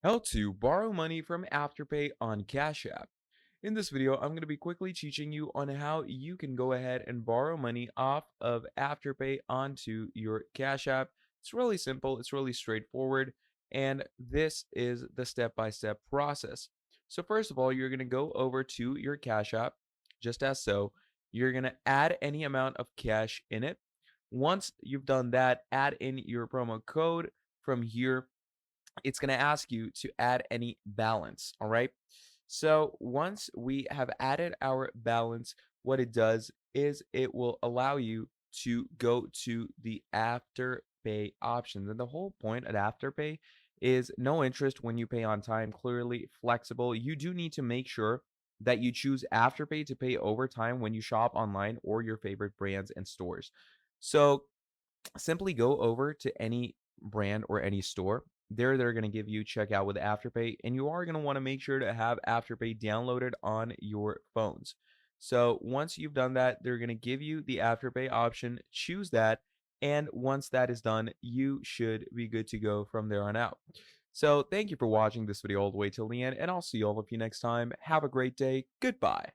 How to borrow money from Afterpay on Cash App. In this video, I'm going to be quickly teaching you on how you can go ahead and borrow money off of Afterpay onto your Cash App. It's really simple, it's really straightforward, and this is the step-by-step process. So first of all, you're going to go over to your Cash App, just as so. You're going to add any amount of cash in it. Once you've done that, add in your promo code. From here, it's going to ask you to add any balance. All right. So once we have added our balance, what it does is it will allow you to go to the afterpay options. And the whole point at afterpay is no interest when you pay on time, clearly flexible. You do need to make sure that you choose afterpay to pay over time when you shop online or your favorite brands and stores. So simply go over to any brand or any store. There, they're going to give you checkout with Afterpay, and you are going to want to make sure to have Afterpay downloaded on your phones. So once you've done that, they're going to give you the Afterpay option. Choose that, and once that is done, you should be good to go from there on out. So thank you for watching this video all the way till the end, and I'll see all of you next time. Have a great day. Goodbye.